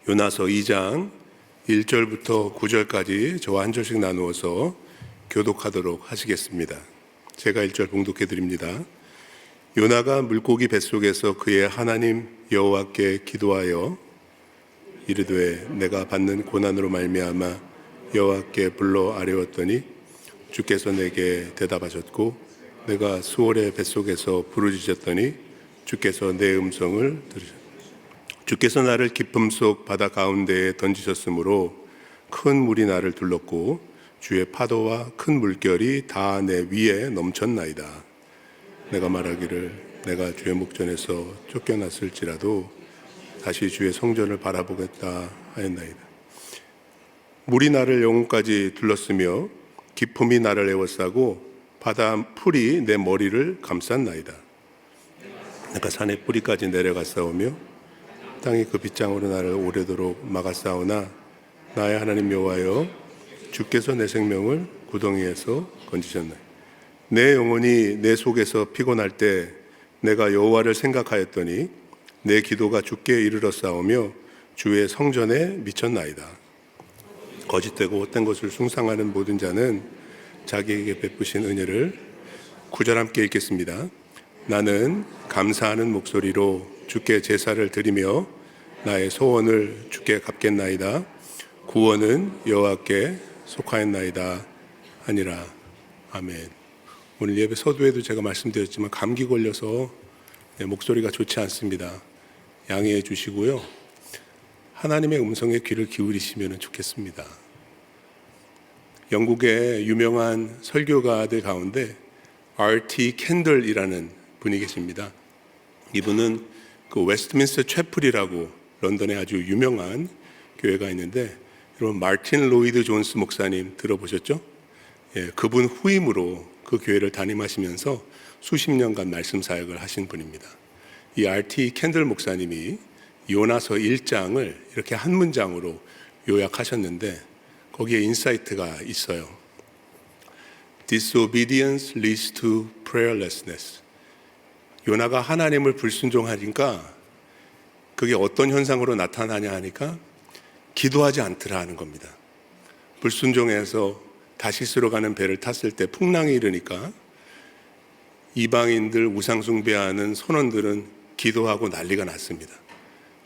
요나서 2장 1절부터 9절까지 저와 한 절씩 나누어서 교독하도록 하시겠습니다. 제가 1절 봉독해 드립니다. 요나가 물고기 뱃속에서 그의 하나님 여호와께 기도하여 이르되 내가 받는 고난으로 말미암아 여호와께 불러 아뢰었더니 주께서 내게 대답하셨고 내가 수월의 뱃속에서 부르짖었더니 주께서 내 음성을 들으셨다. 주께서 나를 깊음 속 바다 가운데에 던지셨으므로 큰 물이 나를 둘렀고 주의 파도와 큰 물결이 다 내 위에 넘쳤나이다. 내가 말하기를 내가 주의 목전에서 쫓겨났을지라도 다시 주의 성전을 바라보겠다 하였나이다. 물이 나를 영혼까지 둘렀으며 기품이 나를 에워싸고 바다 풀이 내 머리를 감쌌나이다. 내가 산의 뿌리까지 내려갔사오며 땅이 그 빗장으로 나를 오래도록 막았사오나 나의 하나님 여호와여 주께서 내 생명을 구덩이에서 건지셨나이다. 내 영혼이 내 속에서 피곤할 때 내가 여호와를 생각하였더니 내 기도가 주께 이르렀사오며 주의 성전에 미쳤나이다. 거짓되고 헛된 것을 숭상하는 모든 자는 자기에게 베푸신 은혜를 9절 함께 읽겠습니다. 나는 감사하는 목소리로 주께 제사를 드리며 나의 소원을 주께 갚겠나이다. 구원은 여호와께 속하였나이다 하니라. 아멘. 오늘 예배 서두에도 제가 말씀드렸지만 감기 걸려서 목소리가 좋지 않습니다. 양해해 주시고요. 하나님의 음성에 귀를 기울이시면 좋겠습니다. 영국의 유명한 설교가들 가운데 R.T. 캔들이라는 분이 계십니다. 이분은 그 웨스트민스터 채플이라고 런던에 아주 유명한 교회가 있는데 여러분 마틴 로이드 존스 목사님 들어보셨죠? 예, 그분 후임으로 그 교회를 담임하시면서 수십 년간 말씀 사역을 하신 분입니다. 이 R.T. 캔들 목사님이 요나서 1장을 이렇게 한 문장으로 요약하셨는데 거기에 인사이트가 있어요. Disobedience leads to prayerlessness. 요나가 하나님을 불순종하니까 그게 어떤 현상으로 나타나냐 하니까 기도하지 않더라 하는 겁니다. 불순종해서 다시스로 가는 배를 탔을 때 풍랑이 일으니까 이방인들 우상숭배하는 선원들은 기도하고 난리가 났습니다.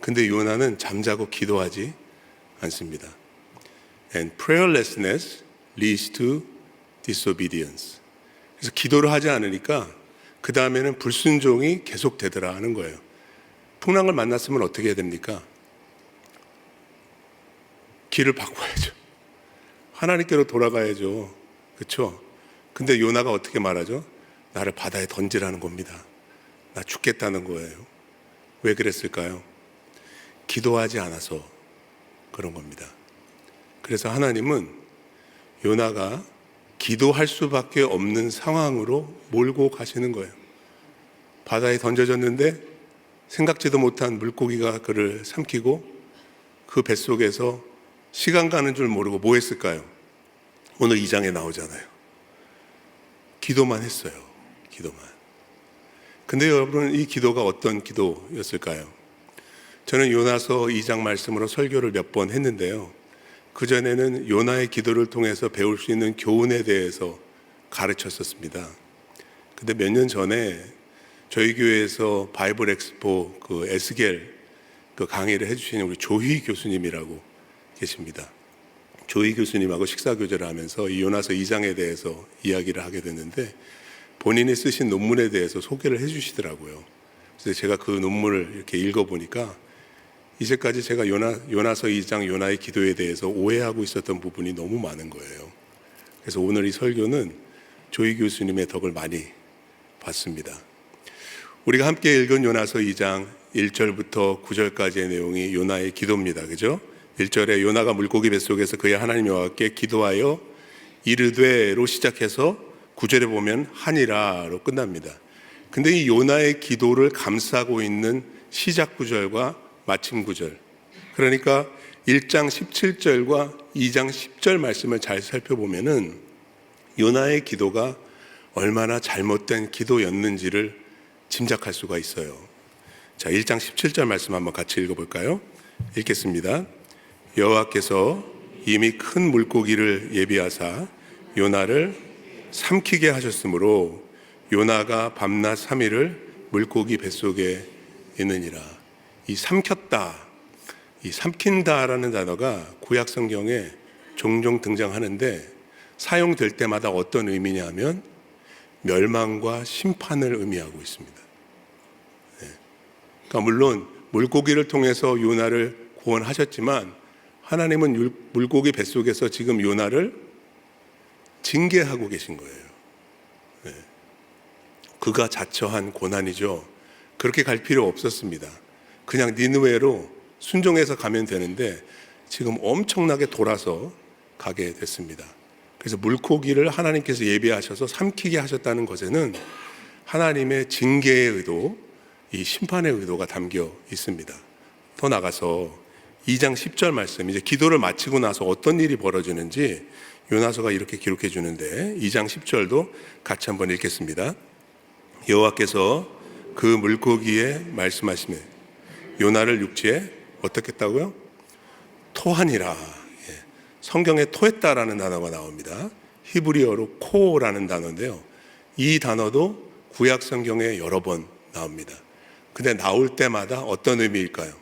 근데 요나는 잠자고 기도하지 않습니다. And prayerlessness leads to disobedience. 그래서 기도를 하지 않으니까 그 다음에는 불순종이 계속되더라 하는 거예요. 풍랑을 만났으면 어떻게 해야 됩니까? 길을 바꿔야죠. 하나님께로 돌아가야죠. 그렇죠? 근데 요나가 어떻게 말하죠? 나를 바다에 던지라는 겁니다. 나 죽겠다는 거예요. 왜 그랬을까요? 기도하지 않아서 그런 겁니다. 그래서 하나님은 요나가 기도할 수밖에 없는 상황으로 몰고 가시는 거예요. 바다에 던져졌는데 생각지도 못한 물고기가 그를 삼키고 그 뱃속에서 시간 가는 줄 모르고 뭐 했을까요? 오늘 2장에 나오잖아요. 기도만 했어요. 기도만. 근데 여러분 이 기도가 어떤 기도였을까요? 저는 요나서 2장 말씀으로 설교를 몇 번 했는데요. 그전에는 요나의 기도를 통해서 배울 수 있는 교훈에 대해서 가르쳤었습니다. 근데 몇 년 전에 저희 교회에서 바이블 엑스포 그 에스겔 그 강의를 해주신 우리 조희 교수님이라고 계십니다. 조희 교수님하고 식사교제를 하면서 이 요나서 2장에 대해서 이야기를 하게 됐는데 본인이 쓰신 논문에 대해서 소개를 해주시더라고요. 그래서 제가 그 논문을 이렇게 읽어보니까 이제까지 제가 요나서 2장 요나의 기도에 대해서 오해하고 있었던 부분이 너무 많은 거예요. 그래서 오늘 이 설교는 조희 교수님의 덕을 많이 봤습니다. 우리가 함께 읽은 요나서 2장 1절부터 9절까지의 내용이 요나의 기도입니다. 그죠? 1절에 요나가 물고기 뱃속에서 그의 하나님 여호와께 기도하여 이르되로 시작해서 9절에 보면 하니라로 끝납니다. 근데 이 요나의 기도를 감싸고 있는 시작 구절과 마침 구절, 그러니까 1장 17절과 2장 10절 말씀을 잘 살펴보면은 요나의 기도가 얼마나 잘못된 기도였는지를 짐작할 수가 있어요. 자, 1장 17절 말씀 한번 같이 읽어볼까요? 읽겠습니다. 여호와께서 이미 큰 물고기를 예비하사 요나를 삼키게 하셨으므로 요나가 밤낮 3일을 물고기 뱃속에 있느니라. 이 삼켰다, 이 삼킨다라는 단어가 구약 성경에 종종 등장하는데 사용될 때마다 어떤 의미냐 하면 멸망과 심판을 의미하고 있습니다. 그러니까 물론 물고기를 통해서 요나를 구원하셨지만 하나님은 물고기 뱃속에서 지금 요나를 징계하고 계신 거예요. 그가 자처한 고난이죠. 그렇게 갈 필요 없었습니다. 그냥 니느웨로 순종해서 가면 되는데 지금 엄청나게 돌아서 가게 됐습니다. 그래서 물고기를 하나님께서 예비하셔서 삼키게 하셨다는 것에는 하나님의 징계의 의도, 이 심판의 의도가 담겨 있습니다. 더 나가서 2장 10절 말씀, 이제 기도를 마치고 나서 어떤 일이 벌어지는지 요나서가 이렇게 기록해 주는데 2장 10절도 같이 한번 읽겠습니다. 여호와께서 그 물고기에 말씀하시매 요나를 육지에 어떻게 했다고요? 토하니라. 성경에 토했다라는 단어가 나옵니다. 히브리어로 코라는 단어인데요. 이 단어도 구약 성경에 여러 번 나옵니다. 근데 나올 때마다 어떤 의미일까요?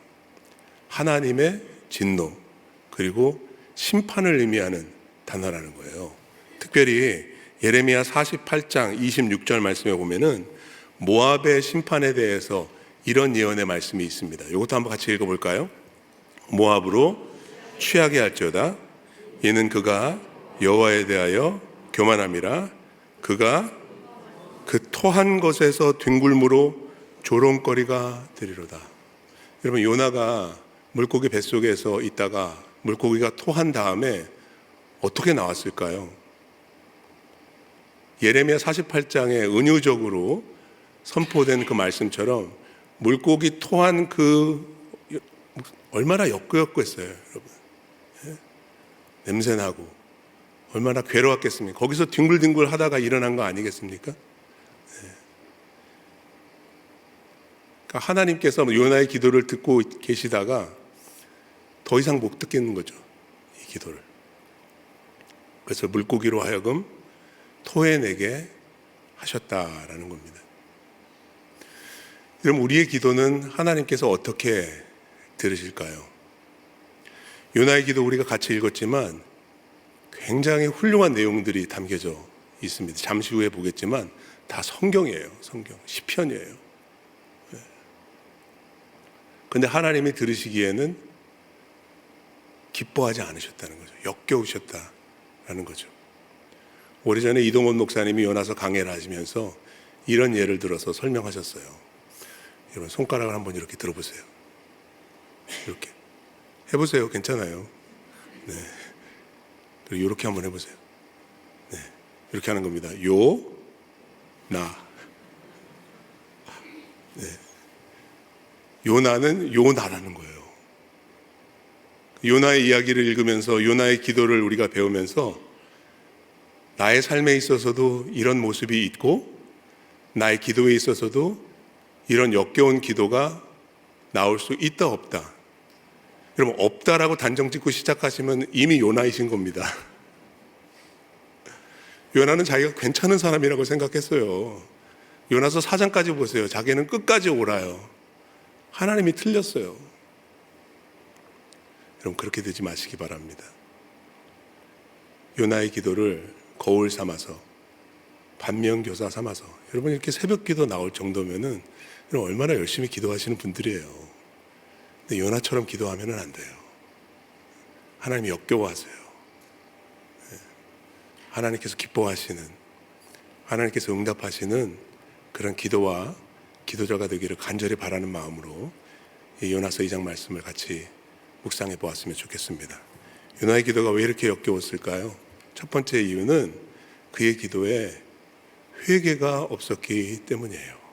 하나님의 진노 그리고 심판을 의미하는 단어라는 거예요. 특별히 예레미야 48장 26절 말씀에 보면은 모압의 심판에 대해서 이런 예언의 말씀이 있습니다. 이것도 한번 같이 읽어볼까요? 모압으로 취하게 할지어다. 이는 그가 여호와에 대하여 교만함이라. 그가 그 토한 것에서 뒹굴므로 조롱거리가 되리로다. 여러분, 요나가 물고기 뱃속에서 있다가 물고기가 토한 다음에 어떻게 나왔을까요? 예레미야 48장에 은유적으로 선포된 그 말씀처럼 물고기 토한 얼마나 역겨웠겠어요, 여러분. 냄새나고 얼마나 괴로웠겠습니까? 거기서 뒹굴뒹굴 하다가 일어난 거 아니겠습니까? 그러니까 하나님께서 요나의 기도를 듣고 계시다가 더 이상 못 듣겠는 거죠, 이 기도를. 그래서 물고기로 하여금 토해내게 하셨다라는 겁니다. 그럼 우리의 기도는 하나님께서 어떻게 들으실까요? 요나의 기도 우리가 같이 읽었지만 굉장히 훌륭한 내용들이 담겨져 있습니다. 잠시 후에 보겠지만 다 성경이에요. 성경, 시편이에요. 그런데 하나님이 들으시기에는 기뻐하지 않으셨다는 거죠. 역겨우셨다라는 거죠. 오래전에 이동원 목사님이 요나서 강해를 하시면서 이런 예를 들어서 설명하셨어요. 여러분, 손가락을 한번 이렇게 들어보세요. 이렇게 해보세요. 괜찮아요. 네. 그리고 이렇게 한번 해보세요. 네. 이렇게 하는 겁니다. 나. 네. 요나는 요나라는 거예요. 요나의 이야기를 읽으면서 요나의 기도를 우리가 배우면서 나의 삶에 있어서도 이런 모습이 있고 나의 기도에 있어서도 이런 역겨운 기도가 나올 수 있다 없다. 여러분, 없다라고 단정 짓고 시작하시면 이미 요나이신 겁니다. 요나는 자기가 괜찮은 사람이라고 생각했어요. 요나서 4장까지 보세요. 자기는 끝까지 옳아요. 하나님이 틀렸어요. 여러분, 그렇게 되지 마시기 바랍니다. 요나의 기도를 거울 삼아서, 반면교사 삼아서, 여러분 이렇게 새벽 기도 나올 정도면은 여러분 얼마나 열심히 기도하시는 분들이에요. 근데 요나처럼 기도하면은 안 돼요. 하나님이 역겨워하세요. 하나님께서 기뻐하시는, 하나님께서 응답하시는 그런 기도와 기도자가 되기를 간절히 바라는 마음으로 이 요나서 2장 말씀을 같이 묵상해 보았으면 좋겠습니다. 요나의 기도가 왜 이렇게 역겨웠을까요? 첫 번째 이유는 그의 기도에 회개가 없었기 때문이에요.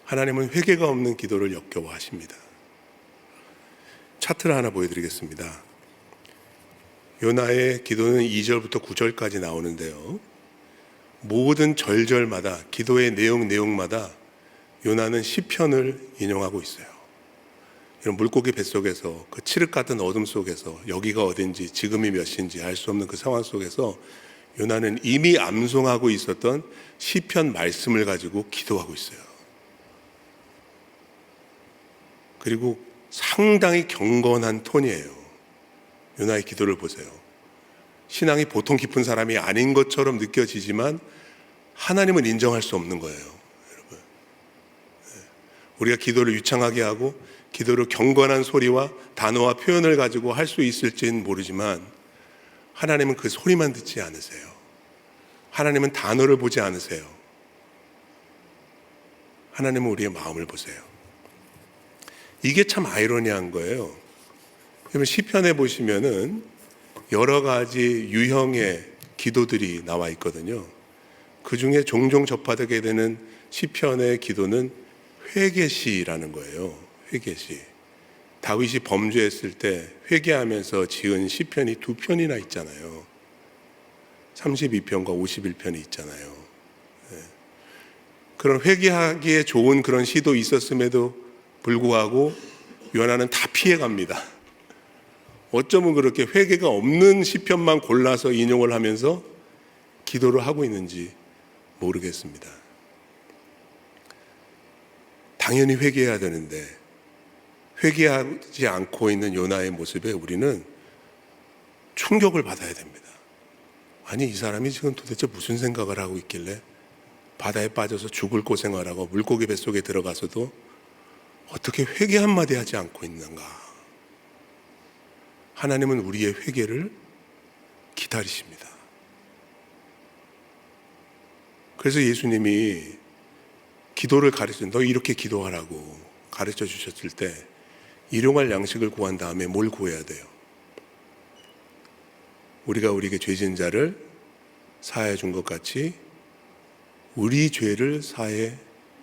하나님은 회개가 없는 기도를 역겨워하십니다. 차트를 하나 보여드리겠습니다. 요나의 기도는 2절부터 9절까지 나오는데요. 모든 절절마다 기도의 내용마다 요나는 시편을 인용하고 있어요. 이런 물고기 뱃속에서 그 칠흑 같은 어둠 속에서 여기가 어딘지 지금이 몇 시인지 알 수 없는 그 상황 속에서 요나는 이미 암송하고 있었던 시편 말씀을 가지고 기도하고 있어요. 그리고 상당히 경건한 톤이에요. 요나의 기도를 보세요. 신앙이 보통 깊은 사람이 아닌 것처럼 느껴지지만 하나님은 인정할 수 없는 거예요, 여러분. 우리가 기도를 유창하게 하고 기도를 경건한 소리와 단어와 표현을 가지고 할 수 있을지는 모르지만 하나님은 그 소리만 듣지 않으세요. 하나님은 단어를 보지 않으세요. 하나님은 우리의 마음을 보세요. 이게 참 아이러니한 거예요. 여러분 시편에 보시면은 여러 가지 유형의 기도들이 나와 있거든요. 그 중에 종종 접하게 되는 시편의 기도는 회개시라는 거예요. 회개시. 다윗이 범죄했을 때 회개하면서 지은 시편이 2편이나 있잖아요. 32편과 51편이 있잖아요. 그런 회개하기에 좋은 그런 시도 있었음에도 불구하고 요나는 다 피해갑니다. 어쩌면 그렇게 회개가 없는 시편만 골라서 인용을 하면서 기도를 하고 있는지 모르겠습니다. 당연히 회개해야 되는데 회개하지 않고 있는 요나의 모습에 우리는 충격을 받아야 됩니다. 아니 이 사람이 지금 도대체 무슨 생각을 하고 있길래 바다에 빠져서 죽을 고생을 하고 물고기 뱃속에 들어가서도 어떻게 회개 한마디 하지 않고 있는가. 하나님은 우리의 회개를 기다리십니다. 그래서 예수님이 기도를 너 이렇게 기도하라고 가르쳐 주셨을 때 일용할 양식을 구한 다음에 뭘 구해야 돼요? 우리가 우리에게 죄진 자를 사하여 준 것 같이 우리 죄를 사해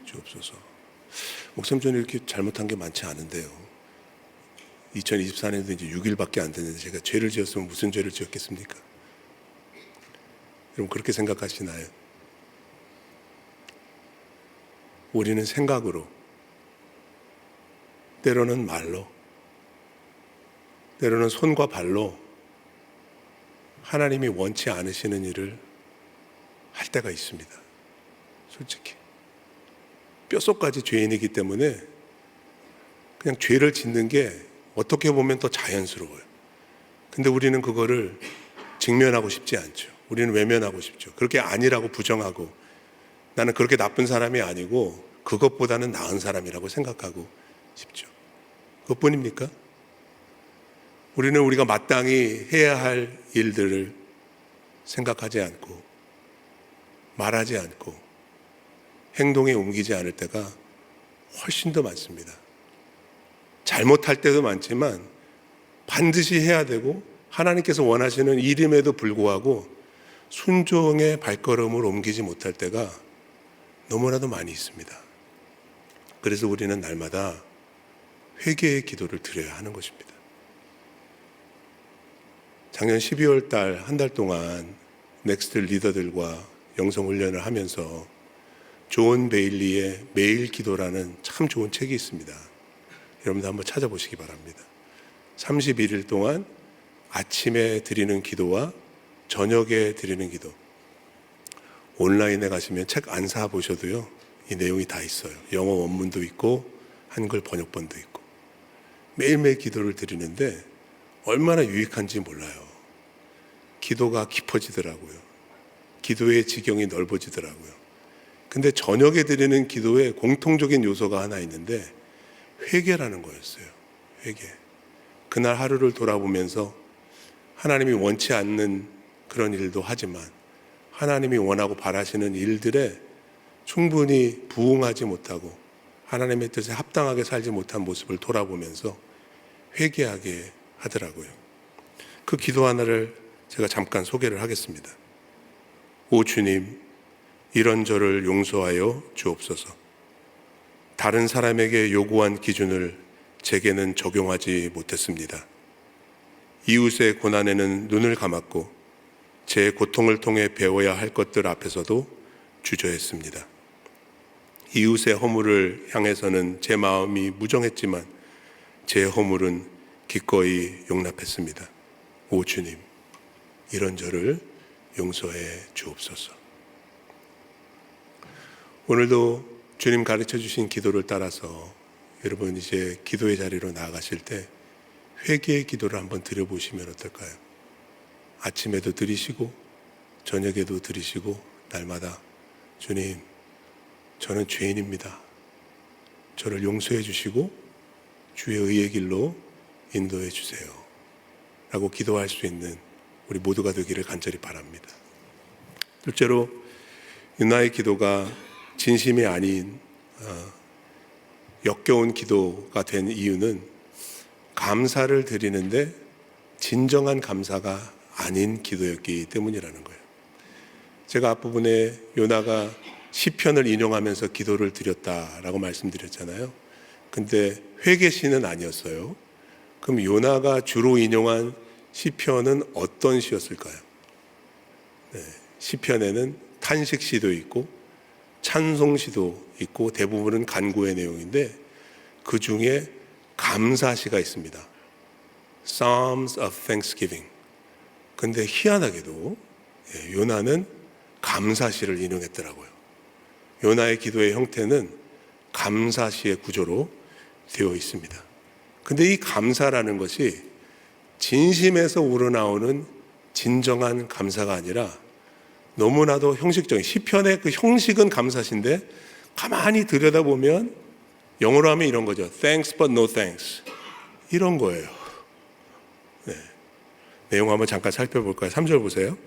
주옵소서. 목사님 저는 이렇게 잘못한 게 많지 않은데요. 2024년도 이제 6일밖에 안 됐는데 제가 죄를 지었으면 무슨 죄를 지었겠습니까? 여러분 그렇게 생각하시나요? 우리는 생각으로, 때로는 말로, 때로는 손과 발로 하나님이 원치 않으시는 일을 할 때가 있습니다. 솔직히 뼛속까지 죄인이기 때문에 그냥 죄를 짓는 게 어떻게 보면 더 자연스러워요. 근데 우리는 그거를 직면하고 싶지 않죠. 우리는 외면하고 싶죠. 그렇게 아니라고 부정하고 나는 그렇게 나쁜 사람이 아니고 그것보다는 나은 사람이라고 생각하고 싶죠. 그것뿐입니까? 우리는 우리가 마땅히 해야 할 일들을 생각하지 않고 말하지 않고 행동에 옮기지 않을 때가 훨씬 더 많습니다. 잘못할 때도 많지만 반드시 해야 되고 하나님께서 원하시는 일임에도 불구하고 순종의 발걸음을 옮기지 못할 때가 너무나도 많이 있습니다. 그래서 우리는 날마다 회개의 기도를 드려야 하는 것입니다. 작년 12월 달 한 달 동안 넥스트 리더들과 영성훈련을 하면서 존 베일리의 매일 기도라는 참 좋은 책이 있습니다. 여러분도 한번 찾아보시기 바랍니다. 31일 동안 아침에 드리는 기도와 저녁에 드리는 기도. 온라인에 가시면 책 안 사보셔도요, 이 내용이 다 있어요. 영어 원문도 있고 한글 번역본도 있고. 매일매일 기도를 드리는데 얼마나 유익한지 몰라요. 기도가 깊어지더라고요. 기도의 지경이 넓어지더라고요. 근데 저녁에 드리는 기도에 공통적인 요소가 하나 있는데 회개라는 거였어요. 회개. 그날 하루를 돌아보면서 하나님이 원치 않는 그런 일도 하지만 하나님이 원하고 바라시는 일들에 충분히 부응하지 못하고 하나님의 뜻에 합당하게 살지 못한 모습을 돌아보면서 회개하게 하더라고요. 그 기도 하나를 제가 잠깐 소개를 하겠습니다. 오 주님, 이런 저를 용서하여 주옵소서. 다른 사람에게 요구한 기준을 제게는 적용하지 못했습니다. 이웃의 고난에는 눈을 감았고 제 고통을 통해 배워야 할 것들 앞에서도 주저했습니다. 이웃의 허물을 향해서는 제 마음이 무정했지만 제 허물은 기꺼이 용납했습니다. 오 주님, 이런 저를 용서해 주옵소서. 오늘도 주님 가르쳐 주신 기도를 따라서 여러분 이제 기도의 자리로 나아가실 때 회개의 기도를 한번 드려보시면 어떨까요? 아침에도 드리시고 저녁에도 드리시고 날마다 주님, 저는 죄인입니다. 저를 용서해 주시고 주의 의의 길로 인도해 주세요 라고 기도할 수 있는 우리 모두가 되기를 간절히 바랍니다. 둘째로 유나의 기도가 진심이 아닌 역겨운 기도가 된 이유는 감사를 드리는데 진정한 감사가 아닌 기도였기 때문이라는 거예요. 제가 앞부분에 요나가 시편을 인용하면서 기도를 드렸다라고 말씀드렸잖아요. 근데 회개시는 아니었어요. 그럼 요나가 주로 인용한 시편은 어떤 시였을까요? 시편에는 탄식시도 있고 찬송시도 있고 대부분은 간구의 내용인데 그 중에 감사시가 있습니다. Psalms of Thanksgiving. 근데 희한하게도 요나는 감사시를 인용했더라고요. 요나의 기도의 형태는 감사시의 구조로 되어 있습니다. 근데 이 감사라는 것이 진심에서 우러나오는 진정한 감사가 아니라 너무나도 형식적인, 시편의 그 형식은 감사시인데 가만히 들여다보면 영어로 하면 이런 거죠. Thanks but no thanks. 이런 거예요. 내용 한번 잠깐 살펴볼까요? 3절 보세요.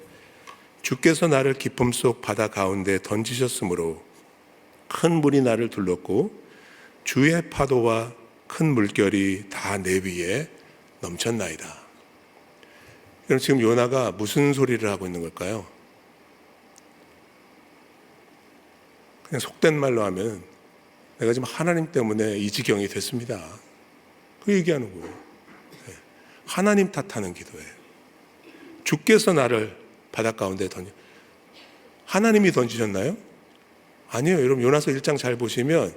주께서 나를 기쁨 속 바다 가운데 던지셨으므로 큰 물이 나를 둘렀고 주의 파도와 큰 물결이 다 내 위에 넘쳤나이다. 그럼 지금 요나가 무슨 소리를 하고 있는 걸까요? 그냥 속된 말로 하면 내가 지금 하나님 때문에 이 지경이 됐습니다. 그 얘기하는 거예요. 하나님 탓하는 기도예요. 주께서 나를 바다 가운데 하나님이 던지셨나요? 아니에요. 여러분 요나서 1장 잘 보시면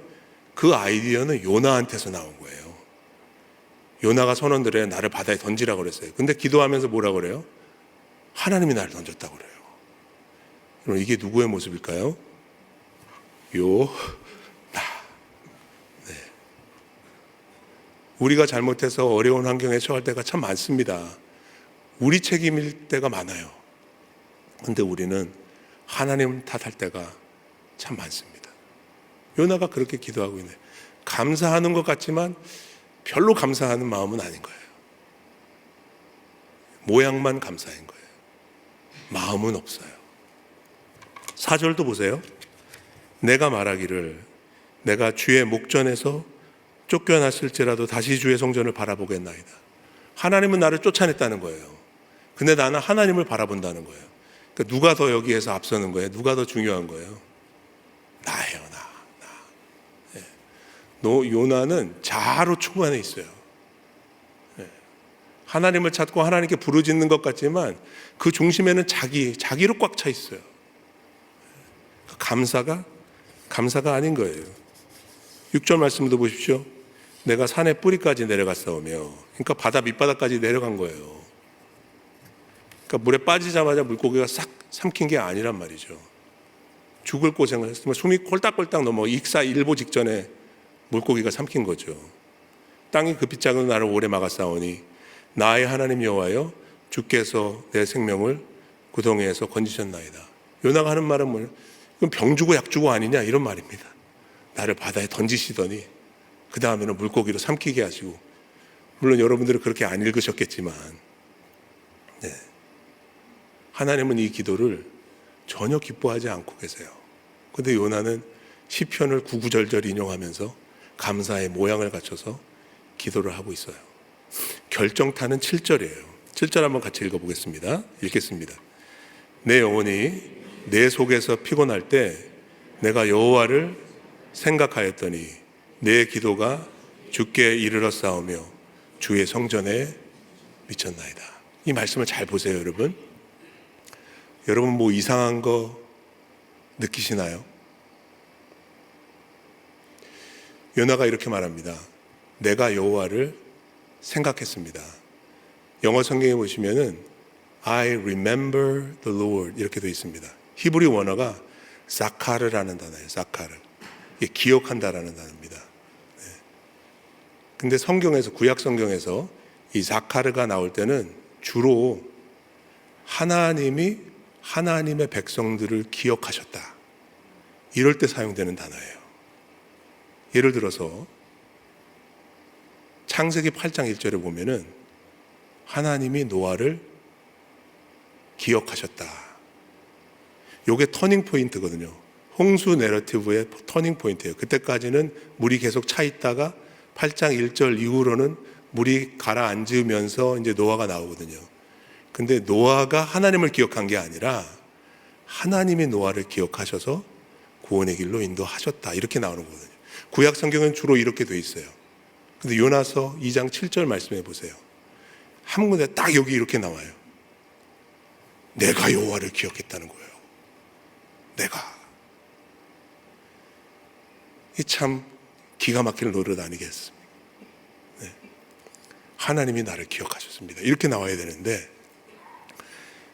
그 아이디어는 요나한테서 나온 거예요. 요나가 선원들에 나를 바다에 던지라고 그랬어요. 근데 기도하면서 뭐라고 그래요? 하나님이 나를 던졌다고 그래요. 여러분 이게 누구의 모습일까요? 나. 우리가 잘못해서 어려운 환경에 처할 때가 참 많습니다. 우리 책임일 때가 많아요. 근데 우리는 하나님 탓할 때가 참 많습니다. 요나가 그렇게 기도하고 있네. 감사하는 것 같지만 별로 감사하는 마음은 아닌 거예요. 모양만 감사인 거예요. 마음은 없어요. 4절도 보세요. 내가 말하기를 내가 주의 목전에서 쫓겨났을지라도 다시 주의 성전을 바라보겠나이다. 하나님은 나를 쫓아냈다는 거예요. 근데 나는 하나님을 바라본다는 거예요. 그러니까 누가 더 여기에서 앞서는 거예요? 누가 더 중요한 거예요? 나예요, 나. 요나는 자아로 충만해 있어요. 하나님을 찾고 하나님께 부르짖는 것 같지만 그 중심에는 자기로 꽉 차 있어요. 감사가 아닌 거예요. 6절 말씀도 보십시오. 내가 산의 뿌리까지 내려갔사오며, 그러니까 바다 밑바닥까지 내려간 거예요. 그러니까 물에 빠지자마자 물고기가 싹 삼킨 게 아니란 말이죠. 죽을 고생을 했으면 숨이 꼴딱꼴딱 넘어 익사일보 직전에 물고기가 삼킨 거죠. 땅이 그 빗장으로 나를 오래 막았사오니 나의 하나님 여호와여 주께서 내 생명을 구덩이에서 건지셨나이다. 요나가 하는 말은 뭐예요? 그럼 병 주고 약 주고 아니냐 이런 말입니다. 나를 바다에 던지시더니 그 다음에는 물고기로 삼키게 하시고, 물론 여러분들은 그렇게 안 읽으셨겠지만 하나님은 이 기도를 전혀 기뻐하지 않고 계세요. 그런데 요나는 시편을 구구절절 인용하면서 감사의 모양을 갖춰서 기도를 하고 있어요. 결정타는 7절이에요. 7절 한번 같이 읽어보겠습니다. 읽겠습니다. 내 영혼이 내 속에서 피곤할 때 내가 여호와를 생각하였더니 내 기도가 주께 이르렀사오며 주의 성전에 미쳤나이다. 이 말씀을 잘 보세요, 여러분. 여러분 뭐 이상한 거 느끼시나요? 요나가 이렇게 말합니다. 내가 여호와를 생각했습니다. 영어 성경에 보시면은 I remember the Lord 이렇게 되어 있습니다. 히브리 원어가 사카르라는 단어예요. 사카르. 이게 기억한다라는 단어입니다. 네. 근데 성경에서, 구약 성경에서 이 사카르가 나올 때는 주로 하나님이 하나님의 백성들을 기억하셨다, 이럴 때 사용되는 단어예요. 예를 들어서 창세기 8장 1절에 보면은 하나님이 노아를 기억하셨다. 요게 터닝 포인트거든요. 홍수 내러티브의 터닝 포인트예요. 그때까지는 물이 계속 차 있다가 8장 1절 이후로는 물이 가라앉으면서 이제 노아가 나오거든요. 근데 노아가 하나님을 기억한 게 아니라 하나님이 노아를 기억하셔서 구원의 길로 인도하셨다, 이렇게 나오는 거거든요. 구약 성경은 주로 이렇게 돼 있어요. 근데 요나서 2장 7절 말씀해 보세요. 한 군데 딱 여기 이렇게 나와요. 내가 여호와를 기억했다는 거예요. 내가. 이 참 기가 막힐 노릇 아니겠습니까? 네. 하나님이 나를 기억하셨습니다, 이렇게 나와야 되는데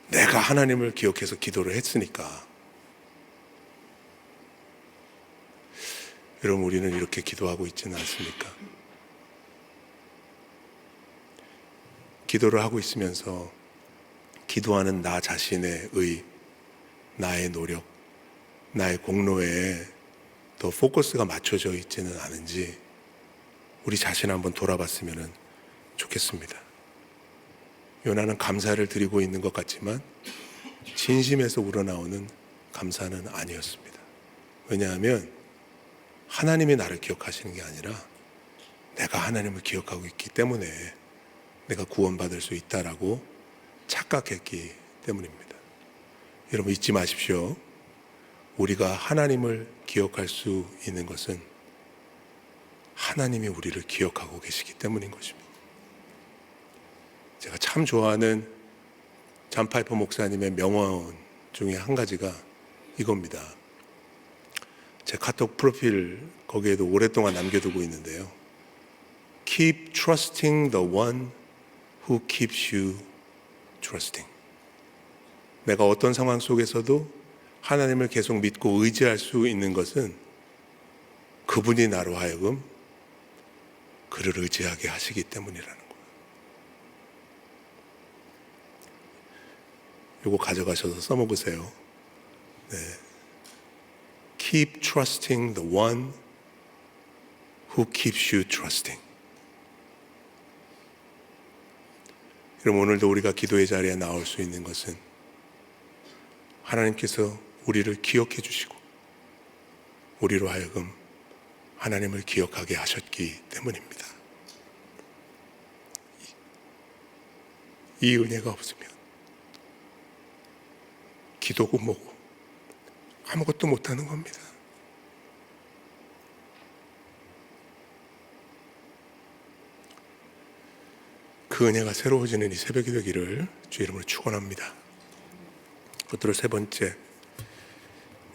내가 하나님을 기억해서 기도를 했으니까. 여러분, 우리는 이렇게 기도하고 있지는 않습니까? 기도를 하고 있으면서 기도하는 나 자신의 나의 노력, 나의 공로에 더 포커스가 맞춰져 있지는 않은지 우리 자신 한번 돌아봤으면 좋겠습니다. 요나는 감사를 드리고 있는 것 같지만 진심에서 우러나오는 감사는 아니었습니다. 왜냐하면 하나님이 나를 기억하시는 게 아니라 내가 하나님을 기억하고 있기 때문에 내가 구원받을 수 있다라고 착각했기 때문입니다. 여러분, 잊지 마십시오. 우리가 하나님을 기억할 수 있는 것은 하나님이 우리를 기억하고 계시기 때문인 것입니다. 제가 참 좋아하는 잔 파이퍼 목사님의 명언 중에 한 가지가 이겁니다. 제 카톡 프로필 거기에도 오랫동안 남겨두고 있는데요. Keep trusting the one who keeps you trusting. 내가 어떤 상황 속에서도 하나님을 계속 믿고 의지할 수 있는 것은 그분이 나로 하여금 그를 의지하게 하시기 때문이라는 거예요. 요거 가져가셔서 써먹으세요. 네. Keep trusting the one who keeps you trusting. 그럼 오늘도 우리가 기도의 자리에 나올 수 있는 것은 하나님께서 우리를 기억해 주시고 우리로 하여금 하나님을 기억하게 하셨기 때문입니다. 이 은혜가 없으면 기도고 뭐고 아무것도 못하는 겁니다. 그 은혜가 새로워지는 이 새벽이 되기를 주의 이름으로 축원합니다. 끝으로 세 번째,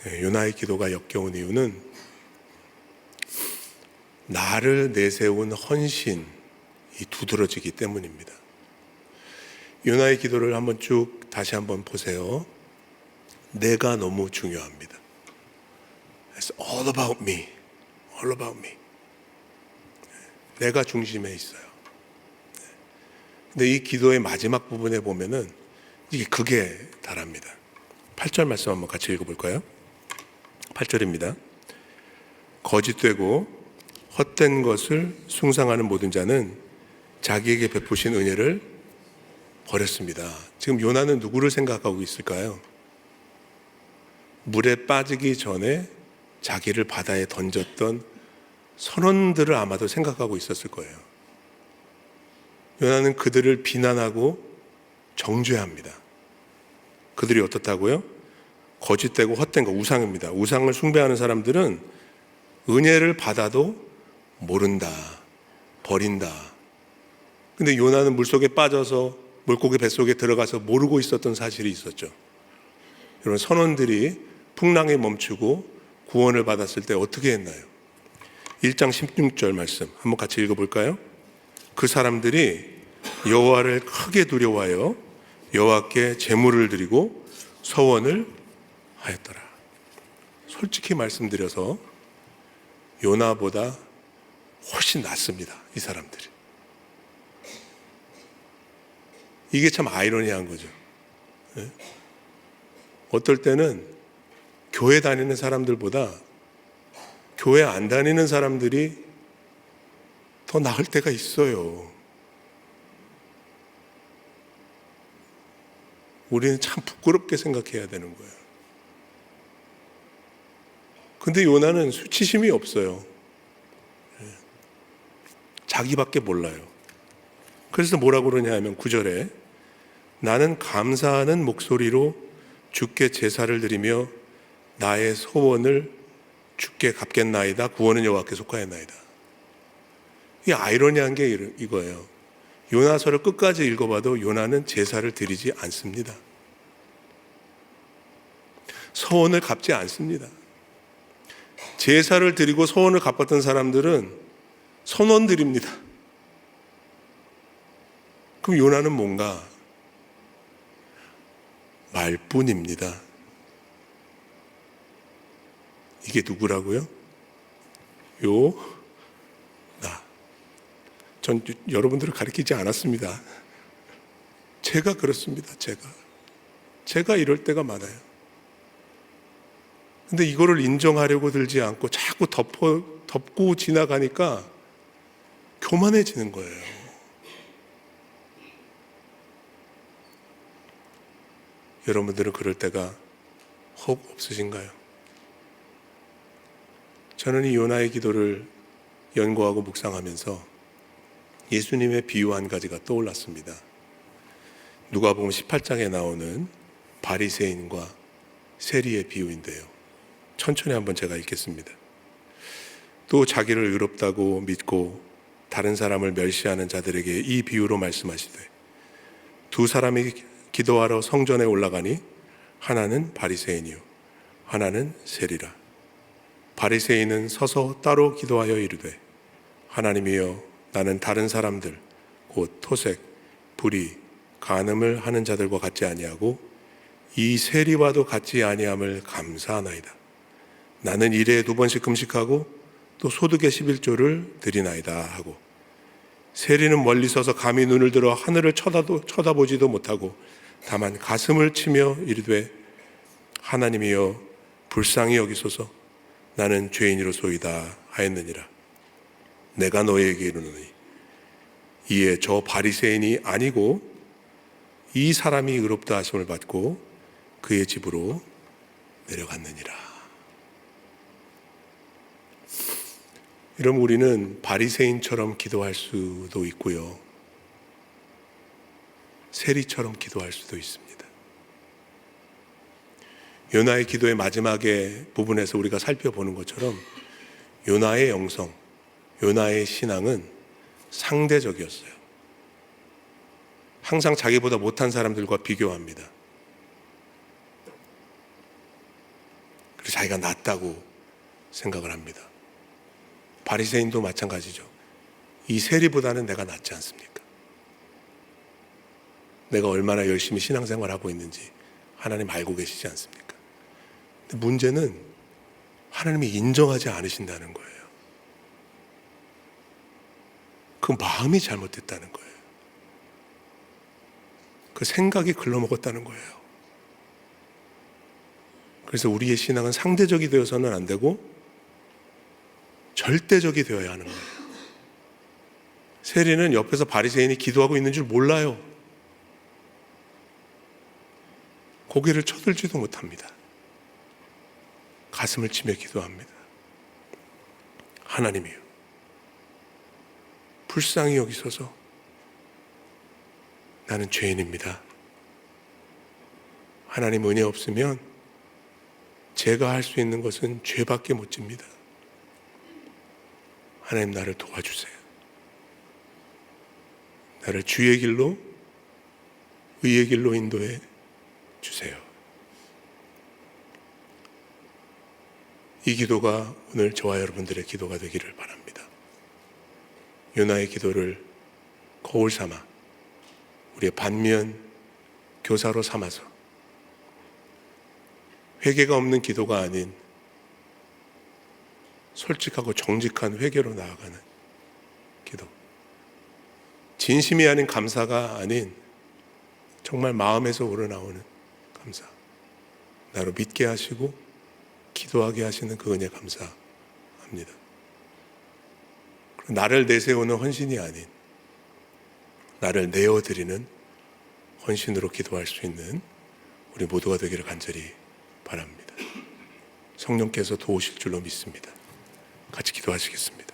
요나의 기도가 역겨운 이유는 나를 내세운 헌신이 두드러지기 때문입니다. 요나의 기도를 한번 쭉 다시 한번 보세요. 내가 너무 중요합니다. It's all about me. All about me. 내가 중심에 있어요. 근데 이 기도의 마지막 부분에 보면은 이게 극에 달합니다. 8절 말씀 한번 같이 읽어볼까요? 8절입니다. 거짓되고 헛된 것을 숭상하는 모든 자는 자기에게 베푸신 은혜를 버렸습니다. 지금 요나는 누구를 생각하고 있을까요? 물에 빠지기 전에 자기를 바다에 던졌던 선원들을 아마도 생각하고 있었을 거예요. 요나는 그들을 비난하고 정죄합니다. 그들이 어떻다고요? 거짓되고 헛된 거, 우상입니다. 우상을 숭배하는 사람들은 은혜를 받아도 모른다, 버린다. 근데 요나는 물속에 빠져서 물고기 뱃속에 들어가서 모르고 있었던 사실이 있었죠. 여러분, 선원들이 풍랑에 멈추고 구원을 받았을 때 어떻게 했나요? 1장 16절 말씀 한번 같이 읽어볼까요? 그 사람들이 여호와를 크게 두려워하여 여호와께 제물을 드리고 서원을 하였더라. 솔직히 말씀드려서 요나보다 훨씬 낫습니다, 이 사람들이. 이게 참 아이러니한 거죠. 어떨 때는 교회 다니는 사람들보다 교회 안 다니는 사람들이 더 나을 때가 있어요. 우리는 참 부끄럽게 생각해야 되는 거예요. 근데 요나는 수치심이 없어요. 자기밖에 몰라요. 그래서 뭐라고 그러냐 하면 9절에 나는 감사하는 목소리로 주께 제사를 드리며 나의 소원을 주께 갚겠나이다. 구원은 여호와께 속하였나이다. 이 아이러니한 게 이거예요. 요나서를 끝까지 읽어봐도 요나는 제사를 드리지 않습니다. 소원을 갚지 않습니다. 제사를 드리고 소원을 갚았던 사람들은 선원 드립니다. 그럼 요나는 뭔가 말뿐입니다. 이게 누구라고요? 나. 전 여러분들을 가리키지 않았습니다. 제가 그렇습니다. 제가 이럴 때가 많아요. 근데 이거를 인정하려고 들지 않고 자꾸 덮고 지나가니까 교만해지는 거예요. 여러분들은 그럴 때가 혹 없으신가요? 저는 이 요나의 기도를 연구하고 묵상하면서 예수님의 비유 한 가지가 떠올랐습니다. 누가복음 18장에 나오는 바리새인과 세리의 비유인데요. 천천히 한번 제가 읽겠습니다. 또 자기를 의롭다고 믿고 다른 사람을 멸시하는 자들에게 이 비유로 말씀하시되 두 사람이 기도하러 성전에 올라가니 하나는 바리새인이요 하나는 세리라. 바리새인은 서서 따로 기도하여 이르되 하나님이여 나는 다른 사람들 곧 토색, 불의, 간음을 하는 자들과 같지 아니하고 이 세리와도 같지 아니함을 감사하나이다. 나는 일에 2번씩 금식하고 또 소득의 11조를 드리나이다 하고 세리는 멀리 서서 감히 눈을 들어 하늘을 쳐다보지도 못하고 다만 가슴을 치며 이르되 하나님이여 불쌍히 여기소서 나는 죄인이로소이다 하였느니라. 내가 너희에게 이르노니 이에 저 바리새인이 아니고 이 사람이 의롭다 하심을 받고 그의 집으로 내려갔느니라. 여러분, 우리는 바리새인처럼 기도할 수도 있고요, 세리처럼 기도할 수도 있습니다. 요나의 기도의 마지막에 부분에서 우리가 살펴보는 것처럼 요나의 영성, 요나의 신앙은 상대적이었어요. 항상 자기보다 못한 사람들과 비교합니다. 그래서 자기가 낫다고 생각을 합니다. 바리새인도 마찬가지죠. 이 세리보다는 내가 낫지 않습니까? 내가 얼마나 열심히 신앙생활하고 있는지 하나님 알고 계시지 않습니까? 근데 문제는 하나님이 인정하지 않으신다는 거예요. 그 마음이 잘못됐다는 거예요. 그 생각이 글러먹었다는 거예요. 그래서 우리의 신앙은 상대적이 되어서는 안 되고 절대적이 되어야 하는 거예요. 세리는 옆에서 바리새인이 기도하고 있는 줄 몰라요. 고개를 쳐들지도 못합니다. 가슴을 치며 기도합니다. 하나님이요, 불쌍히 여기소서 나는 죄인입니다. 하나님 은혜 없으면 제가 할 수 있는 것은 죄밖에 못 집니다. 하나님 나를 도와주세요. 나를 주의 길로, 의의 길로 인도해 주세요. 이 기도가 오늘 저와 여러분들의 기도가 되기를 바랍니다. 요나의 기도를 거울 삼아 우리의 반면 교사로 삼아서 회개가 없는 기도가 아닌 솔직하고 정직한 회개로 나아가는 기도, 진심이 아닌 감사가 아닌 정말 마음에서 우러나오는 감사, 나로 믿게 하시고 기도하게 하시는 그 은혜 감사합니다. 나를 내세우는 헌신이 아닌 나를 내어드리는 헌신으로 기도할 수 있는 우리 모두가 되기를 간절히 바랍니다. 성령께서 도우실 줄로 믿습니다. 같이 기도하시겠습니다.